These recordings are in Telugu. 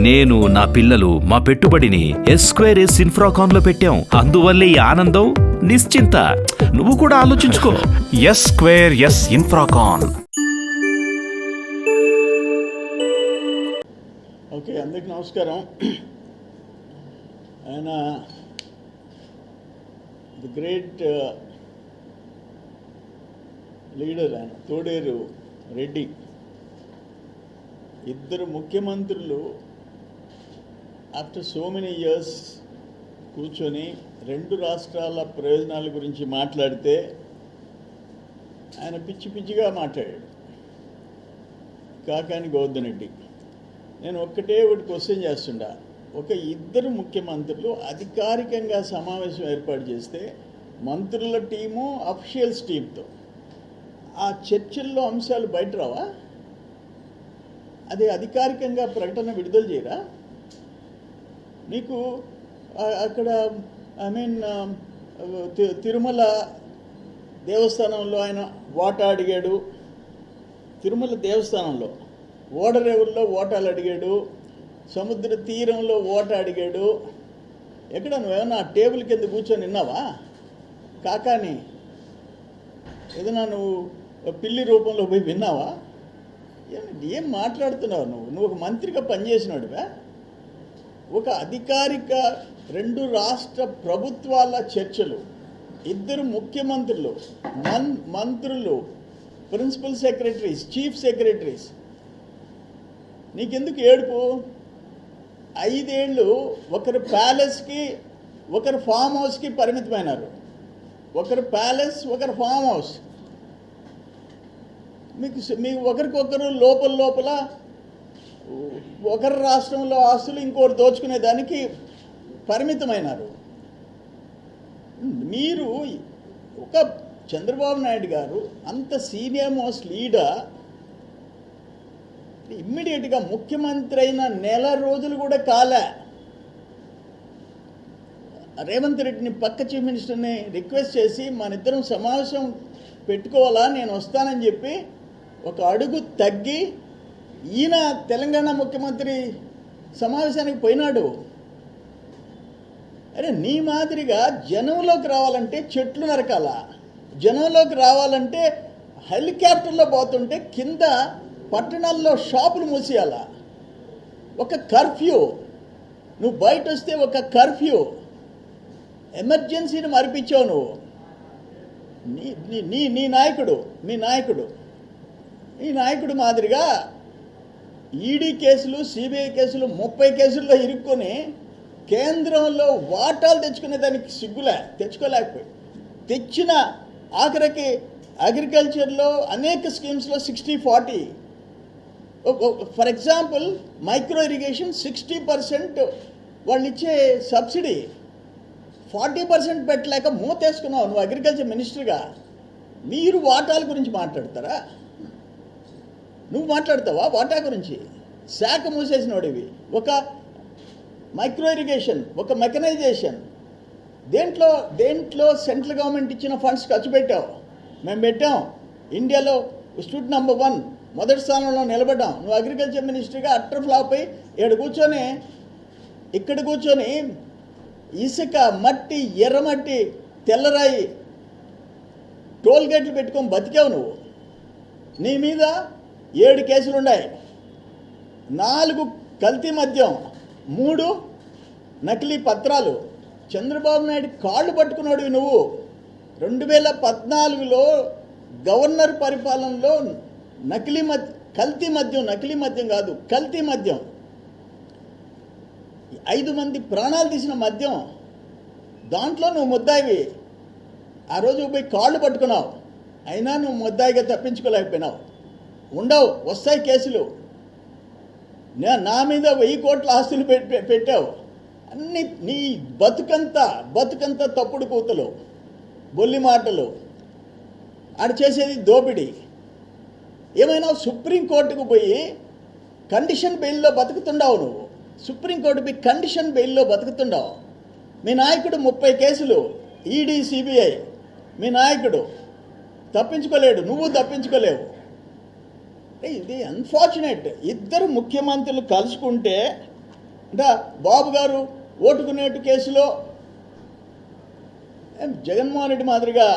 నేను, నా పిల్లలు మా పెట్టుబడిని ఎస్2ఎస్ ఇన్ఫ్రాకాన్లో పెట్టాం. అందువల్లే ఈ ఆనందం, నిశ్చింత. నువ్వు కూడా ఆలోచించుకో. ఎస్2ఎస్ ఇన్ఫ్రాకాన్. ఓకే, అందరికి నమస్కారం. ఆయన ది గ్రేట్ లీడర్ ఆయన తోడేరు రెడ్డి. ఇద్దరు ముఖ్యమంత్రులు ఆఫ్టర్ సో మెనీ ఇయర్స్ కూర్చొని రెండు రాష్ట్రాల ప్రయోజనాల గురించి మాట్లాడితే ఆయన పిచ్చి పిచ్చిగా మాట్లాడాడు. కాకాని గోవర్ధన్ రెడ్డి. నేను ఒకటి క్వశ్చన్ చేస్తుండా. ఒక ఇద్దరు ముఖ్యమంత్రులు అధికారికంగా సమావేశం ఏర్పాటు చేస్తే మంత్రుల టీము అఫీషియల్స్ టీంతో ఆ చర్చల్లో అంశాలు బయట రావా? అది అధికారికంగా ప్రకటన విడుదల చేయరా? మీకు అక్కడ తిరుమల దేవస్థానంలో ఆయన వాటా అడిగాడు. తిరుమల దేవస్థానంలో ఓడరేవుల్లో ఓటాలు అడిగాడు. సముద్ర తీరంలో ఓట అడిగాడు. ఎక్కడ నువ్వేమన్నా టేబుల్ కింద కూర్చొని విన్నావా? కాకాని ఏదైనా నువ్వు పిల్లి రూపంలో పోయి విన్నావా? ఏం మాట్లాడుతున్నావు నువ్వు? నువ్వు ఒక మంత్రిగా పనిచేసినాడువా? ఒక అధికారిక రెండు రాష్ట్ర ప్రభుత్వాల చర్చలు, ఇద్దరు ముఖ్యమంత్రులు, మంత్రులు, ప్రిన్సిపల్ సెక్రటరీస్, చీఫ్ సెక్రటరీస్. నీకెందుకు ఏడుపు? 5 ఏళ్ళు ఒకరు ప్యాలెస్కి, ఒకరు ఫామ్ హౌస్కి పరిమితమైనారు. ఒకరు ప్యాలెస్, ఒకరు ఫామ్ హౌస్. మీకు ఒకరికొకరు లోపల ఒకరి రాష్ట్రంలో ఆస్తులు ఇంకోటి దోచుకునే దానికి పరిమితమైనారు. మీరు ఒక చంద్రబాబు నాయుడు గారు అంత సీనియర్ మోస్ట్ లీడర్ ఇమ్మీడియట్గా ముఖ్యమంత్రి అయిన నెల రోజులు కూడా కాలే రేవంత్ రెడ్డిని పక్క చీఫ్ మినిస్టర్ని రిక్వెస్ట్ చేసి మన ఇద్దరం సమావేశం పెట్టుకోవాలా, నేను వస్తానని చెప్పి ఒక అడుగు తగ్గి ఈయన తెలంగాణ ముఖ్యమంత్రి సమావేశానికి పోయినాడు. అరే నీ మాదిరిగా జనంలోకి రావాలంటే చెట్లు నరకాల, జనంలోకి రావాలంటే హెలికాప్టర్లో పోతుంటే కింద పట్టణాల్లో షాపులు మూసేయాల. ఒక కర్ఫ్యూ, నువ్వు బయట వస్తే ఒక కర్ఫ్యూ, ఎమర్జెన్సీని మరిపించావు నువ్వు. నీ నాయకుడు మాదిరిగా ఈడీ కేసులు, సిబిఐ కేసులు, 30 కేసుల్లో ఇరుక్కొని కేంద్రంలో వాటాలు తెచ్చుకునే దానికి తెచ్చుకోలేకపోయి తెచ్చిన ఆఖరికి అగ్రికల్చర్లో అనేక స్కీమ్స్లో 60-40. ఫర్ ఎగ్జాంపుల్ మైక్రో ఇరిగేషన్ 60% వాళ్ళు ఇచ్చే సబ్సిడీ 40% పెట్టలేక మూతేసుకున్నావు నువ్వు అగ్రికల్చర్ మినిస్టర్గా. మీరు వాటాల గురించి మాట్లాడతారా? నువ్వు మాట్లాడతావా వాటా గురించి? శాఖ మూసేసినోడివి. ఒక మైక్రో ఇరిగేషన్, ఒక మెకనైజేషన్, దేంట్లో సెంట్రల్ గవర్నమెంట్ ఇచ్చిన ఫండ్స్ ఖర్చు పెట్టావు. మేము పెట్టాం. ఇండియాలో స్టూడ్ నెంబర్ 1 మొదటి స్థానంలో నిలబడ్డాం. నువ్వు అగ్రికల్చర్ మినిస్టర్గా అట్టర్ ఫ్లాప్ అయ్యి ఇక్కడ కూర్చొని ఇసుక, మట్టి, ఎర్రమట్టి, తెల్లరాయి, టోల్ గేట్లు పెట్టుకొని బతికావు నువ్వు. నీ మీద 7 కేసులు ఉన్నాయి. 4 కల్తీ మద్యం, 3 నకిలీ పత్రాలు. చంద్రబాబు నాయుడు కాళ్ళు పట్టుకున్నాడు నువ్వు. 2014లో గవర్నర్ పరిపాలనలో కల్తీ మద్యం కాదు, కల్తీ మద్యం, 5 మంది ప్రాణాలు తీసిన మద్యం, దాంట్లో నువ్వు ముద్దాయివి. ఆ రోజు పోయి కాళ్ళు పట్టుకున్నావు, అయినా నువ్వు ముద్దాయిగా తప్పించుకోలేకపోయినావు. వస్తాయి కేసులు. నా మీద 1000 కోట్ల ఆస్తులు పెట్టావు. అన్ని నీ బతుకంతా తప్పుడు కూతలు, బొల్లి మాటలు. ఆడ చేసేది దోపిడీ. ఏమైనా సుప్రీంకోర్టుకు పోయి కండిషన్ బెయిల్లో బతుకుతుండవు నువ్వు. సుప్రీంకోర్టు పోయి కండిషన్ బెయిల్లో బతుకుతుండవు. మీ నాయకుడు 30 కేసులు, ఈడీ, సిబిఐ. మీ నాయకుడు తప్పించుకోలేడు, నువ్వు తప్పించుకోలేవు. ఇది అన్ఫార్చునేట్. ఇద్దరు ముఖ్యమంత్రులు కలుసుకుంటే అంటే బాబు గారు ఓటుకునేటు కేసులో జగన్మోహన్ రెడ్డి మాదిరిగా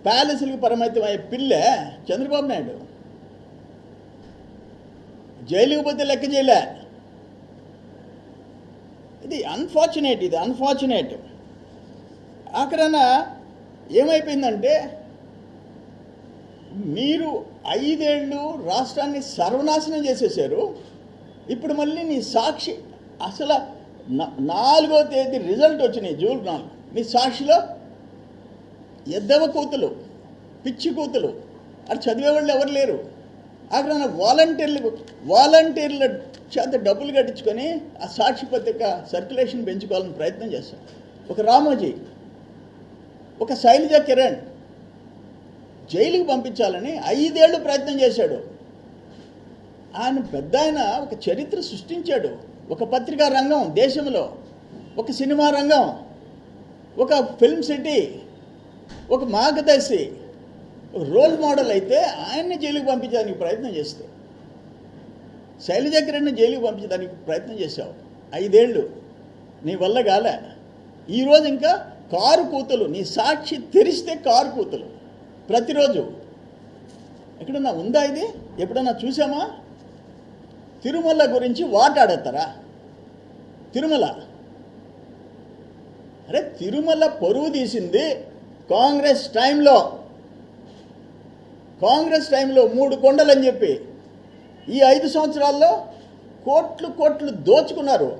ప్యాలెస్లకు పరిమితం అయ్యే పిల్లే చంద్రబాబు నాయుడు. జైలుకి పోతే లెక్క చేయలే. ఇది అన్ఫార్చునేట్. అక్కడన ఏమైపోయిందంటే మీరు 5 ఏళ్ళు రాష్ట్రాన్ని సర్వనాశనం చేసేసారు. ఇప్పుడు మళ్ళీ నీ సాక్షి అసలు 4వ తేదీ రిజల్ట్ వచ్చినాయి, జూన్ 4. మీ సాక్షిలో ఎద్దవ కూతులు, పిచ్చి కూతులు, అది చదివేవాళ్ళు ఎవరు లేరు. అక్కడ వాలంటీర్ల చేత డబ్బులు కట్టించుకొని ఆ సాక్షి పత్రిక సర్క్యులేషన్ పెంచుకోవాలని ప్రయత్నం చేస్తాం. ఒక రామోజీ, ఒక శైలజ కిరణ్ జైలుకి పంపించాలని 5 ఏళ్ళు ప్రయత్నం చేశాడు. ఆయన పెద్ద ఒక చరిత్ర సృష్టించాడు. ఒక పత్రికా రంగం దేశంలో, ఒక సినిమా రంగం, ఒక ఫిల్మ్ సిటీ, ఒక మార్గదర్శి, ఒక రోల్ మోడల్ అయితే ఆయన్ని జైలుకి పంపించడానికి ప్రయత్నం చేస్తే, శైలజ కిరణ్ని జైలుకి పంపించడానికి ప్రయత్నం చేశావు. 5 ఏళ్ళు నీ వల్ల కాలే. ఈరోజు ఇంకా కారు కూతులు, నీ సాక్షి తెరిస్తే కారు కూతులు ప్రతిరోజు. ఎక్కడన్నా ఉందా ఇది? ఎప్పుడన్నా చూసామా? తిరుమల గురించి వాటాడతారా? తిరుమల, అరే తిరుమల పరువు తీసింది కాంగ్రెస్ టైంలో 3 కొండలని చెప్పి ఈ 5 సంవత్సరాల్లో కోట్లు దోచుకున్నారు.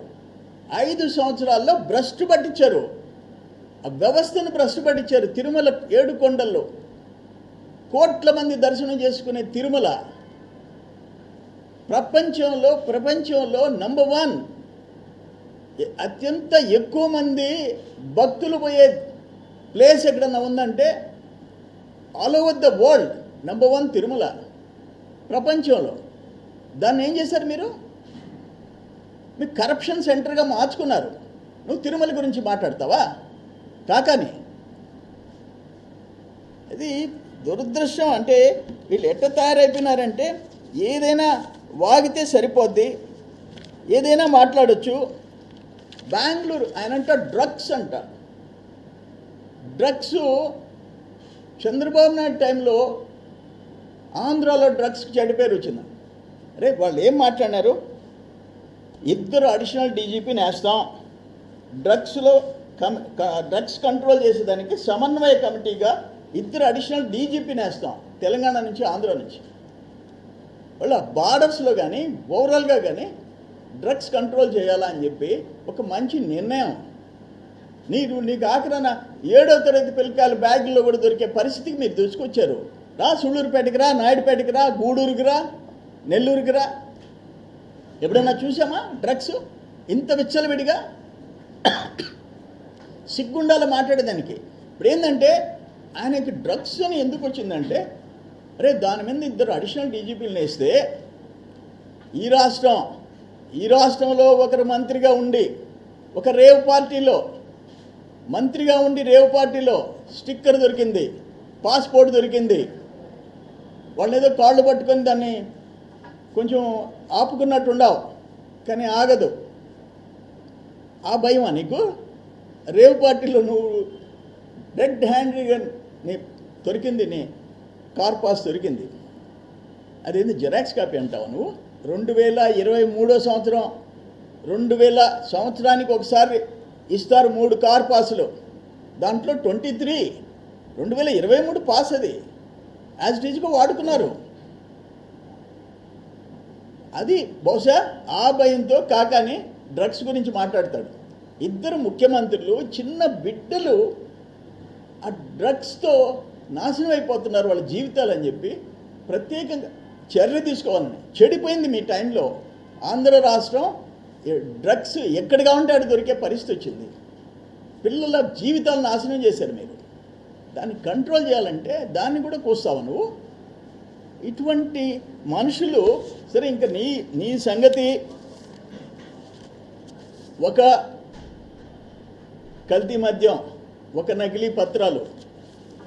5 సంవత్సరాల్లో భ్రష్టు పట్టించారు, ఆ వ్యవస్థను భ్రష్టు పట్టించారు. తిరుమల 7 కొండల్లో కోట్ల మంది దర్శనం చేసుకునే తిరుమల ప్రపంచంలో నంబర్ 1, అత్యంత ఎక్కువ మంది భక్తులు పోయే ప్లేస్ ఎక్కడన్నా ఉందంటే all over the world number 1 Tirumala ప్రపంచంలో. దాన్ని ఏం చేశారు మీరు? మీకు కరప్షన్ సెంటర్గా మార్చుకున్నారు. నువ్వు తిరుమల గురించి మాట్లాడతావా? కాకాని ఇది దురదృష్టం. అంటే వీళ్ళు ఎట్ట తయారైపోయినారంటే ఏదైనా వాగితే సరిపోద్ది, ఏదైనా మాట్లాడచ్చు. బెంగళూరు ఆయనంట డ్రగ్స్ అంట. డ్రగ్స్ చంద్రబాబు నాయుడు టైంలో ఆంధ్రాలో డ్రగ్స్కి చెడ్డ పేరు వచ్చింది. అరే వాళ్ళు ఏం మాట్లాడినారు? 2 అడిషనల్ డీజీపీని వేస్తాం, డ్రగ్స్ కంట్రోల్ చేసేదానికి సమన్వయ కమిటీగా 2 అడిషనల్ డీజీపీని వేస్తాం, తెలంగాణ నుంచి ఆంధ్ర నుంచి. వాళ్ళ బార్డర్స్లో కానీ ఓవరాల్గా కానీ డ్రగ్స్ కంట్రోల్ చేయాలా అని చెప్పి ఒక మంచి నిర్ణయం. నీకు ఆఖరణ 7వ తరగతి పిల్లకాయల బ్యాగుల్లో కూడా దొరికే పరిస్థితికి మీరు తీసుకొచ్చారు. రా సుళ్ళూరుపేటకి రా, నాయుడుపేటకి రా, గూడూరుకి రా, నెల్లూరుకి రా. ఎప్పుడైనా చూసామా డ్రగ్స్ ఇంత విచ్చలవిడిగా? సిగ్గుండాల మాట్లాడేదానికి. ఇప్పుడు ఏంటంటే ఆయనకి డ్రగ్స్ అని ఎందుకు వచ్చిందంటే, అరే దాని మీద 2 అడిషనల్ డీజీపీలను వేస్తే ఈ రాష్ట్రంలో ఒకరు మంత్రిగా ఉండి, ఒక రేవ్ పార్టీలో మంత్రిగా ఉండి రేవ్ పార్టీలో స్టిక్కర్ దొరికింది, పాస్పోర్ట్ దొరికింది. వాళ్ళు ఏదో కాళ్ళు పట్టుకొని దాన్ని కొంచెం ఆపుకున్నట్టుండవు, కానీ ఆగదు. ఆ భయమా నీకు? రేవ్ పార్టీలో నువ్వు రెడ్ హ్యాండ్గా దొరికింది, నీ కార్ పాస్ దొరికింది. అదేంది జిరాక్స్ కాపీ అంటావు నువ్వు? 2023 సంవత్సరం 2000 సంవత్సరానికి ఒకసారి ఇస్తారు 3 కార్ పాసులు. దాంట్లో 23 2023 పాస్, అది యాజ్ ఇట్ ఈజ్గా వాడుకున్నారు. అది బహుశా ఆ భయంతో కాకాని డ్రగ్స్ గురించి మాట్లాడతాడు. 2 ముఖ్యమంత్రులు, చిన్న బిడ్డలు ఆ డ్రగ్స్తో నాశనం అయిపోతున్నారు వాళ్ళ జీవితాలు అని చెప్పి ప్రత్యేకంగా చర్య తీసుకోవాలని. చెడిపోయింది మీ టైంలో ఆంధ్ర రాష్ట్రం. డ్రగ్స్ ఎక్కడిగా ఉంటే అక్కడ దొరికే పరిస్థితి వచ్చింది. పిల్లల జీవితాలను నాశనం చేశారు మీరు. దాన్ని కంట్రోల్ చేయాలంటే దాన్ని కూడా కూస్తావు నువ్వు. ఇటువంటి మనుషులు. సరే, ఇంకా నీ సంగతి ఒక కల్తీ మద్యం, ఒక నకిలీ పత్రాలు,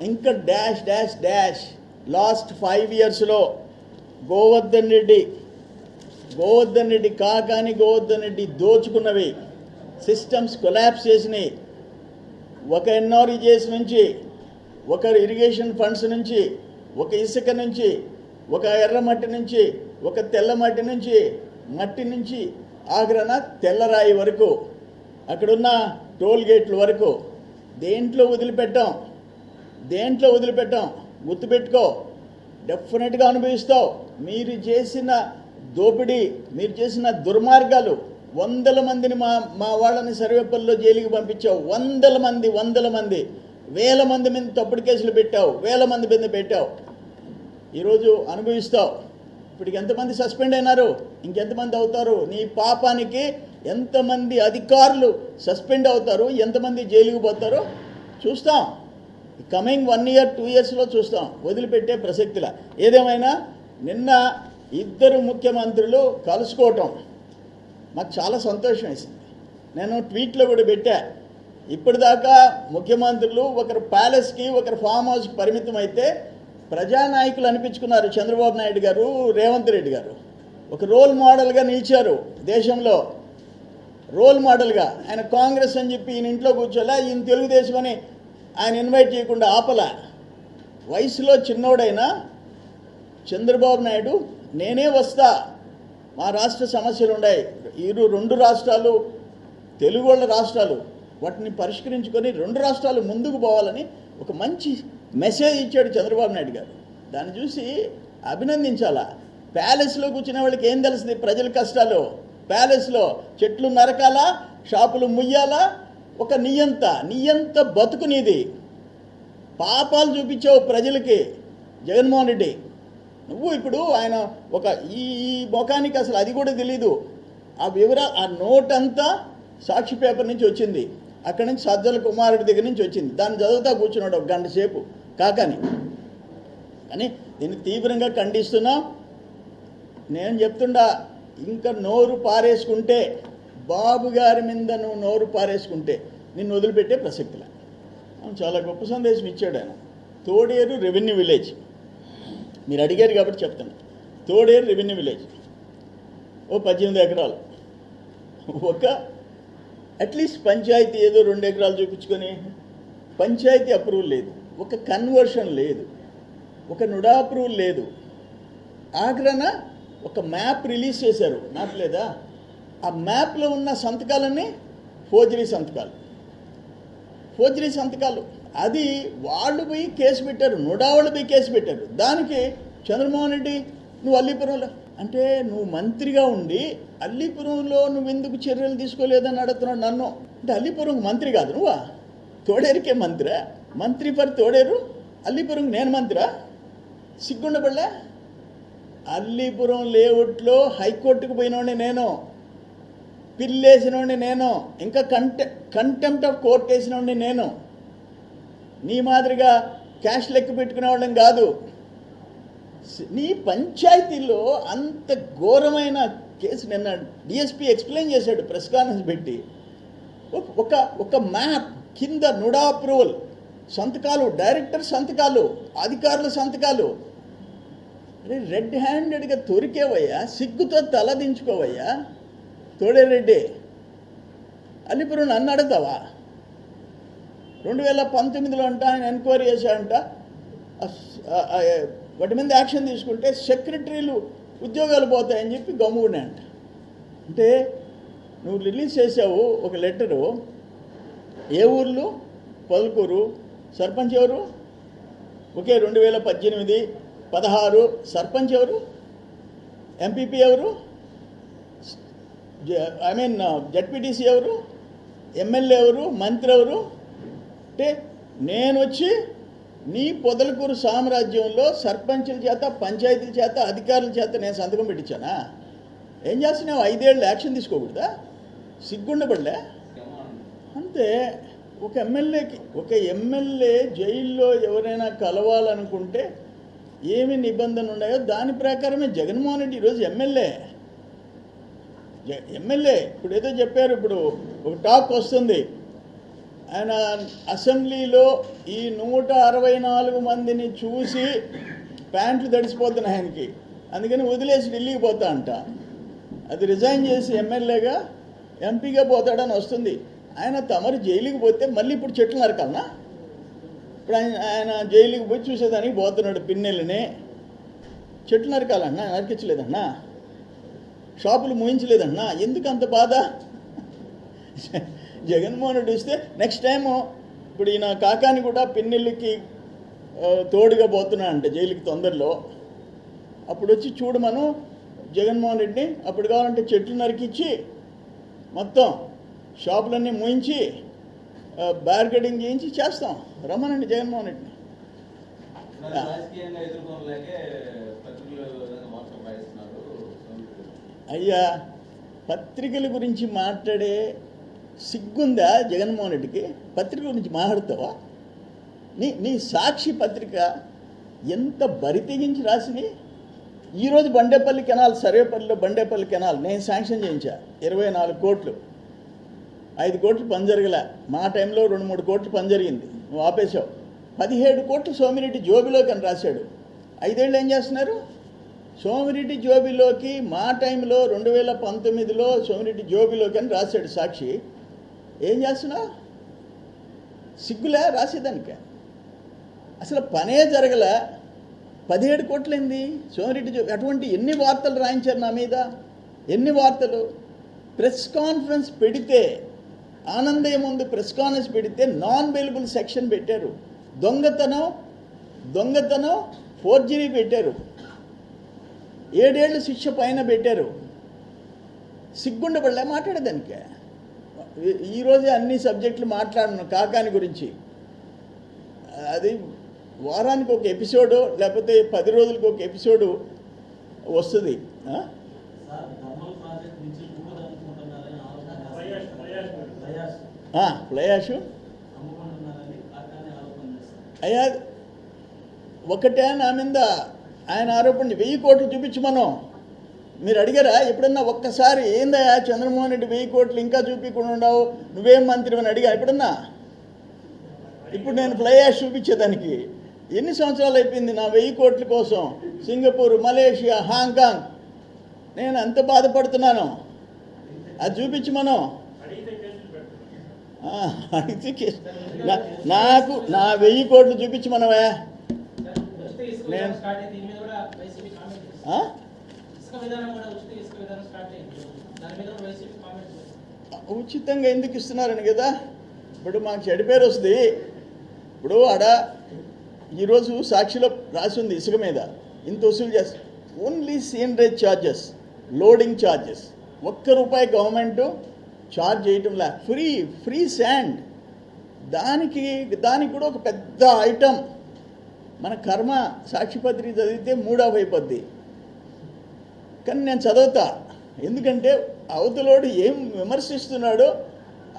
ఇంకా డాష్ డాష్ డాష్. లాస్ట్ 5 ఇయర్స్లో గోవర్ధన్ రెడ్డి గోవర్ధన్ రెడ్డి కాకాని గోవర్ధన్ రెడ్డి దోచుకున్నవి, సిస్టమ్స్ కొలాప్స్ చేసినాయి. ఒక ఎన్ఆర్ఈజేస్ నుంచి, ఒక ఇరిగేషన్ ఫండ్స్ నుంచి, ఒక ఇసుక నుంచి, ఒక ఎర్రమట్టి నుంచి, ఒక తెల్లమట్టి నుంచి, మట్టి నుంచి ఆగ్రహణ తెల్లరాయి వరకు, అక్కడున్న టోల్ గేట్ల వరకు దేంట్లో వదిలిపెట్టాం, గుర్తుపెట్టుకో. డెఫినెట్గా అనుభవిస్తావు. మీరు చేసిన దోపిడీ, మీరు చేసిన దుర్మార్గాలు, 100 మందిని మా వాళ్ళని సర్వేపల్లిలో జైలుకి పంపించావు. 100 మంది, 1000 మంది మీద తప్పుడు కేసులు పెట్టావు, 1000 మంది మీద పెట్టావు. ఈరోజు అనుభవిస్తావు. ఇప్పటికి ఎంతమంది సస్పెండ్ అయినారు, ఇంకెంతమంది అవుతారు? నీ పాపానికి ఎంతమంది అధికారులు సస్పెండ్ అవుతారు, ఎంతమంది జైలుకి పోతారో చూస్తాం. కమింగ్ 1 year 2 yearsలో చూస్తాం. వదిలిపెట్టే ప్రసక్తిలా. ఏదేమైనా నిన్న 2 ముఖ్యమంత్రులు కలుసుకోవటం మాకు చాలా సంతోషం వేసింది. నేను ట్వీట్లో కూడా పెట్టా. ఇప్పటిదాకా ముఖ్యమంత్రులు ఒకరు ప్యాలెస్కి, ఒకరు ఫామ్ హౌస్కి పరిమితం అయితే ప్రజానాయకులు అనిపించుకున్నారు. చంద్రబాబు నాయుడు గారు, రేవంత్ రెడ్డి గారు ఒక రోల్ మోడల్గా నిలిచారు. దేశంలో రోల్ మోడల్గా. ఆయన కాంగ్రెస్ అని చెప్పి ఈయన ఇంట్లో కూర్చోలే, ఈయన తెలుగుదేశం అని ఆయన ఇన్వైట్ చేయకుండా ఆపలా. వయసులో చిన్నోడైనా చంద్రబాబు నాయుడు నేనే వస్తా, మా రాష్ట్ర సమస్యలు ఉన్నాయి, 2 రాష్ట్రాలు తెలుగు వాళ్ళ రాష్ట్రాలు, వాటిని పరిష్కరించుకొని 2 రాష్ట్రాలు ముందుకు పోవాలని ఒక మంచి మెసేజ్ ఇచ్చాడు చంద్రబాబు నాయుడు గారు. దాన్ని చూసి అభినందించాలా. ప్యాలెస్లో కూర్చునే వాళ్ళకి ఏం తెలుస్తుంది ప్రజల కష్టాలు? ప్యాలెస్లో చెట్లు నరకాలా, షాపులు ముయ్యాలా, ఒక నియంత బతుకు నీది. పాపాలు చూపించావు ప్రజలకి జగన్మోహన్ రెడ్డి. నువ్వు ఇప్పుడు ఆయన ఒక ఈ ముఖానికి అసలు అది కూడా తెలీదు. ఆ వివరాలు, ఆ నోట్ అంతా సాక్షి పేపర్ నుంచి వచ్చింది, అక్కడి నుంచి సజ్జల కుమారుడి దగ్గర నుంచి వచ్చింది. దాన్ని చదువుతా కూర్చున్నాడు 1 గంట సేపు కాకని. కానీ దీన్ని తీవ్రంగా ఖండిస్తున్నాం. నేను చెప్తుండా, ఇంకా నోరు పారేసుకుంటే, బాబు గారి మీద నువ్వు నోరు పారేసుకుంటే నిన్ను వదిలిపెట్టే ప్రసక్తిలా. చాలా గొప్ప సందేశం ఇచ్చాడు ఆయన. తోడేరు రెవెన్యూ విలేజ్, మీరు అడిగారు కాబట్టి చెప్తాను. తోడేరు రెవెన్యూ విలేజ్ ఓ 18 ఎకరాలు, ఒక అట్లీస్ట్ పంచాయతీ ఏదో 2 ఎకరాలు చూపించుకొని, పంచాయతీ అప్రూవల్ లేదు, ఒక కన్వర్షన్ లేదు, ఒక నుడా అప్రూవల్ లేదు. ఆగ్రహణ ఒక మ్యాప్ రిలీజ్ చేశారు, మ్యాప్ లేదా? ఆ మ్యాప్లో ఉన్న సంతకాలన్నీ ఫోర్జరీ సంతకాలు. అది వాళ్ళు పోయి కేసు పెట్టారు, నుడా వాళ్ళు పోయి కేసు పెట్టారు. దానికి చంద్రమోహన్ రెడ్డి నువ్వు అల్లీపురంలో అంటే, నువ్వు మంత్రిగా ఉండి అల్లీపురంలో నువ్వు ఎందుకు చర్యలు తీసుకోలేదని అడుగుతున్నాడు నన్ను. అంటే అల్లీపురం మంత్రి కాదు నువ్వా? తోడేరుకే మంత్రా? మంత్రి ఫర్ తోడేరు, అల్లీపురం నేను మంత్రా? సిగ్గుండబడలే? అల్లీపురం లేఅవుట్లో హైకోర్టుకు పోయినోడిని నేను, పిల్లేసినోడిని నేను, ఇంకా కంటెంప్ట్ ఆఫ్ కోర్ట్ వేసినోడిని నేను. నీ మాదిరిగా క్యాష్ లెక్క పెట్టుకునేవాళ్ళని కాదు. నీ పంచాయతీలో అంత ఘోరమైన కేసు నిన్న డిఎస్పీ ఎక్స్ప్లెయిన్ చేశాడు ప్రెస్ కాన్ఫరెన్స్ పెట్టి. ఒక మ్యాప్ కింద నుడా అప్రూవల్ సంతకాలు, డైరెక్టర్ సంతకాలు, అధికారుల సంతకాలు. అరే రెడ్ హ్యాండెడ్గా దొరికేవయ్యా, సిగ్గుతో తలదించుకోవయ్యా తోడేరెడ్డి. అల్లిపురం నన్ను అడుగుతావా? 2019లో అంట ఆయన ఎంక్వైరీ చేశాడంట, వాటి మీద యాక్షన్ తీసుకుంటే సెక్రటరీలు ఉద్యోగాలు పోతాయని చెప్పి గమ్ముకున్నాయంట. అంటే నువ్వు రిలీజ్ చేసావు ఒక లెటరు. ఏ ఊర్లు? పలుకూరు. సర్పంచ్ ఎవరు? ఒకే 2018, 16 సర్పంచ్ ఎవరు? ఎంపీపీ ఎవరు? జడ్పీటీసీ ఎవరు? ఎమ్మెల్యే ఎవరు? మంత్రి ఎవరు? అంటే నేను వచ్చి నీ పొదలకూరు సామ్రాజ్యంలో సర్పంచుల చేత, పంచాయతీల చేత, అధికారుల చేత నేను సంతకం పెట్టించానా? ఏం చేస్తున్నావు? 5 ఏళ్ళు యాక్షన్ తీసుకోకూడదా? సిగ్గుండబడలే? అంతే. ఒక ఎమ్మెల్యే జైల్లో ఎవరైనా కలవాలనుకుంటే ఏమి నిబంధనలు ఉన్నాయో దాని ప్రకారమే జగన్మోహన్ రెడ్డి ఈరోజు ఎమ్మెల్యే. ఇప్పుడు ఏదో చెప్పారు, ఇప్పుడు ఒక టాక్ వస్తుంది, ఆయన అసెంబ్లీలో ఈ 164 మందిని చూసి ప్యాంట్లు తడిసిపోతున్నాయి ఆయనకి, అందుకని వదిలేసి ఢిల్లీకి పోతా అంట. అది రిజైన్ చేసి ఎమ్మెల్యేగా ఎంపీగా పోతాడని వస్తుంది. ఆయన తమరు జైలుకి పోతే మళ్ళీ ఇప్పుడు చెట్లు నరకన్నా? ఇప్పుడు ఆయన జైలుకి పోయి చూసేదానికి పోతున్నాడు పిన్నెల్ని. చెట్లు నరకాలన్నా? నరికించలేదన్నా? షాపులు మూయించలేదన్నా? ఎందుకు అంత బాధ? జగన్మోహన్ రెడ్డి వస్తే నెక్స్ట్ టైము ఇప్పుడు ఈయన కాకాని కూడా పిన్నెల్లికి తోడుగా పోతున్నా అంటే జైలుకి తొందరలో. అప్పుడు వచ్చి చూడమను జగన్మోహన్ రెడ్డిని. అప్పుడు కావాలంటే చెట్లు నరికించి మొత్తం షాపులన్నీ మూయించి బ్యారికేడింగ్ చేయించి చేస్తాం. రమ్మనండి జగన్మోహన్ రెడ్డిని. అయ్యా, పత్రికల గురించి మాట్లాడే సిగ్గుందా జగన్మోహన్ రెడ్డికి? పత్రికల గురించి మాట్లాడతావా? నీ సాక్షి పత్రిక ఎంత బరి తెగించి రాసిని. ఈరోజు బండేపల్లి కెనాల్, సర్వేపల్లిలో బండేపల్లి కెనాల్ నేను శాంక్షన్ చేయించా. 24 కోట్లు, 5 కోట్లు పని జరగలే. మా టైంలో 2-3 కోట్లు పని జరిగింది, నువ్వు ఆపేశావు. 17 కోట్లు సోమిరెడ్డి జోబిలోకి అని రాశాడు. 5 ఏళ్ళు ఏం చేస్తున్నారు? సోమిరెడ్డి జోబిలోకి మా టైంలో 2019లో సోమిరెడ్డి జోబిలోకి అని రాశాడు సాక్షి. ఏం చేస్తున్నావు? సిగ్గులే రాసేదానికే? అసలు పనే జరగలే. 17 కోట్లైంది సోమిరెడ్డి జోబి. అటువంటి ఎన్ని వార్తలు రాయించారు నా మీద, ఎన్ని వార్తలు. ప్రెస్ కాన్ఫరెన్స్ పెడితే, ఆనందయ్య ముందు ప్రెస్ కాన్ఫరెన్స్ పెడితే నాన్ బెయిలబుల్ సెక్షన్ పెట్టారు. దొంగతనం ఫోర్జరీ పెట్టారు. 7 ఏళ్ళు శిక్ష పైన పెట్టారు. సిగ్గుండబడలే మాట్లాడేదానికే? ఈరోజే అన్ని సబ్జెక్టులు మాట్లాడను కాకాని గురించి. అది వారానికి ఒక ఎపిసోడు, లేకపోతే 10 రోజులకు ఒక ఎపిసోడు వస్తుంది. ఫ్లయాష్ అయ్యా, ఒకటే నా మీద ఆయన ఆరోపణ 1000 కోట్లు చూపించమను. మీరు అడిగారా ఎప్పుడన్నా? ఒక్కసారి ఏందయ్యా చంద్రమోహన్ రెడ్డి 1000 కోట్లు ఇంకా చూపించకుండా ఉండవు, నువ్వేం మంత్రి అని అడిగా ఎప్పుడన్నా? ఇప్పుడు నేను ఫ్లై యాష్ చూపించేదానికి ఎన్ని సంవత్సరాలు అయిపోయింది నా 1000 కోట్ల కోసం? సింగపూర్, మలేషియా, హాంకాంగ్, నేను అంత బాధపడుతున్నాను. అది చూపించమను. అడిగితే నాకు నా 1000 కోట్లు చూపించమనవా? నేను ఉచితంగా ఎందుకు ఇస్తున్నారని కదా. ఇప్పుడు మాకు చెడు పేరు వస్తుంది. ఇప్పుడు ఈరోజు సాక్షిలో రాసి ఉంది ఇసుక మీద ఇంత వసూలు చేస్తారు. Only seigniorage charges, loading charges, ₹1 government charge చేయటంలా. Free sand. దానికి కూడా ఒక పెద్ద ఐటమ్. మన కర్మ సాక్షి పత్రిక చదివితే మూడాఫ్ అయిపోద్ది. కానీ నేను చదువుతా, ఎందుకంటే అవతలోడు ఏం విమర్శిస్తున్నాడో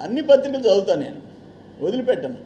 అన్ని పత్రికలు చదువుతాను, నేను వదిలిపెట్టను.